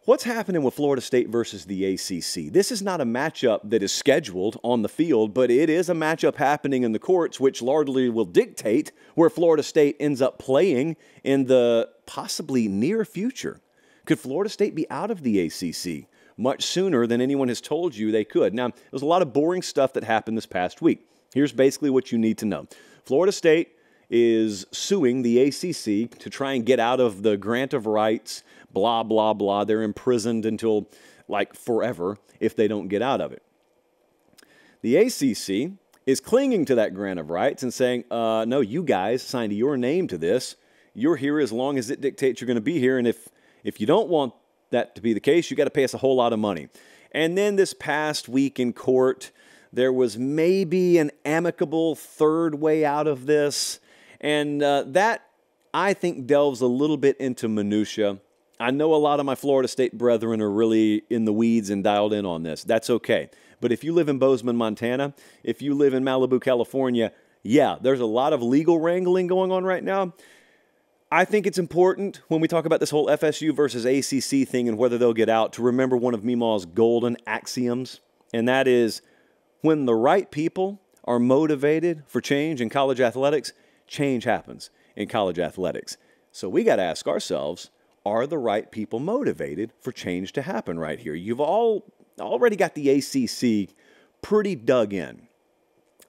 What's happening with Florida State versus the ACC? This is not a matchup that is scheduled on the field, but it is a matchup happening in the courts, which largely will dictate where Florida State ends up playing in the possibly near future. Could Florida State be out of the ACC much sooner than anyone has told you they could? Now, there's a lot of boring stuff that happened this past week. Here's basically what you need to know. Florida State is suing the ACC to try and get out of the grant of rights, blah, blah, blah. They're imprisoned until, like, forever if they don't get out of it. The ACC is clinging to that grant of rights and saying, no, you guys signed your name to this. You're here as long as it dictates you're going to be here, and if you don't want that to be the case, you got to pay us a whole lot of money. And then this past week in court, there was maybe an amicable third way out of this. And that, I think, delves a little bit into minutia. I know a lot of my Florida State brethren are really in the weeds and dialed in on this. That's okay. But if you live in Bozeman, Montana, if you live in Malibu, California, yeah, there's a lot of legal wrangling going on right now. I think it's important when we talk about this whole FSU versus ACC thing and whether they'll get out to remember one of Meemaw's golden axioms, and that is when the right people are motivated for change in college athletics, change happens in college athletics. So we got to ask ourselves, are the right people motivated for change to happen right here? You've already got the ACC pretty dug in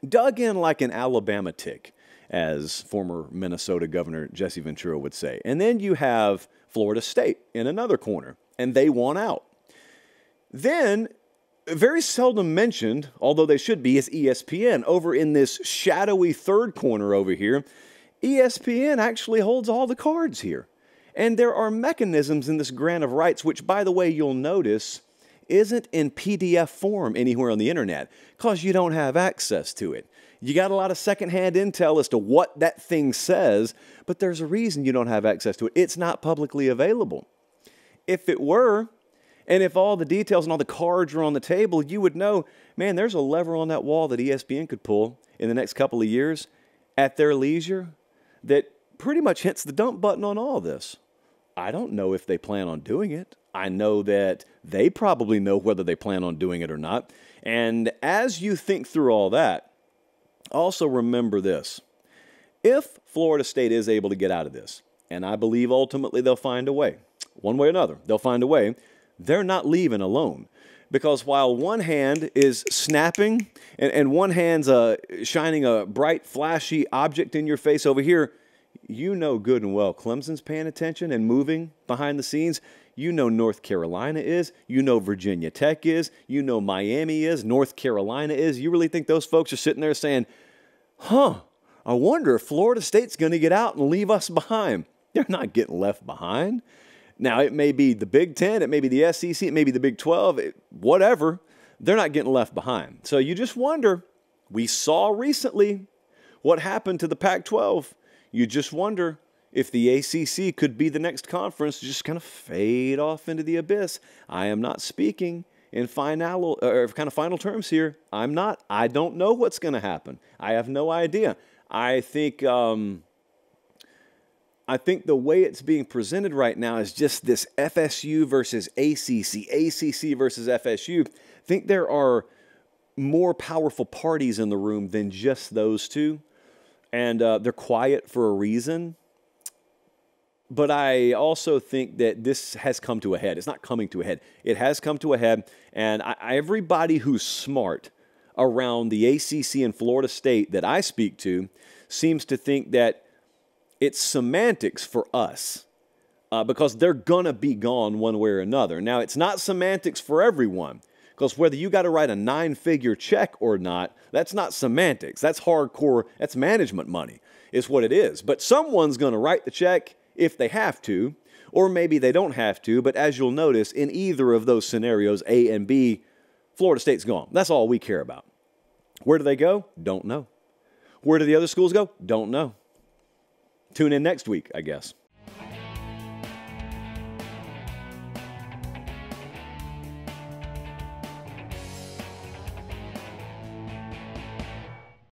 like an Alabama tick, as former Minnesota Governor Jesse Ventura would say. And then you have Florida State in another corner, and they want out. Then, very seldom mentioned, although they should be, is ESPN. Over in this shadowy third corner over here, ESPN actually holds all the cards here. And there are mechanisms in this grant of rights, which, by the way, you'll notice isn't in PDF form anywhere on the internet because you don't have access to it. You got a lot of secondhand intel as to what that thing says, but there's a reason you don't have access to it. It's not publicly available. If it were, and if all the details and all the cards are on the table, you would know, man, there's a lever on that wall that ESPN could pull in the next couple of years at their leisure that pretty much hits the dump button on all this. I don't know if they plan on doing it. I know that they probably know whether they plan on doing it or not. And as you think through all that, also remember this. If Florida State is able to get out of this, and I believe ultimately they'll find a way, one way or another, they'll find a way, they're not leaving alone. Because while one hand is snapping and one hand's shining a bright, flashy object in your face over here, you know good and well Clemson's paying attention and moving behind the scenes. You know North Carolina is. You know Virginia Tech is. You know Miami is. North Carolina is. You really think those folks are sitting there saying, I wonder if Florida State's going to get out and leave us behind. They're not getting left behind. Now, it may be the Big Ten, it may be the SEC, it may be the Big 12, whatever. They're not getting left behind. So you just wonder, we saw recently what happened to the Pac-12. You just wonder if the ACC could be the next conference to just kind of fade off into the abyss. I am not speaking in final terms here. I'm not. I don't know what's going to happen. I have no idea. I think the way it's being presented right now is just this FSU versus ACC, ACC versus FSU. I think there are more powerful parties in the room than just those two. And they're quiet for a reason. But I also think that this has come to a head. It's not coming to a head. It has come to a head. And everybody who's smart around the ACC and Florida State that I speak to seems to think that it's semantics for us because they're going to be gone one way or another. Now, it's not semantics for everyone. Because whether you got to write a 9-figure check or not, that's not semantics. That's hardcore. That's management money is what it is. But someone's going to write the check if they have to, or maybe they don't have to. But as you'll notice, in either of those scenarios, A and B, Florida State's gone. That's all we care about. Where do they go? Don't know. Where do the other schools go? Don't know. Tune in next week, I guess.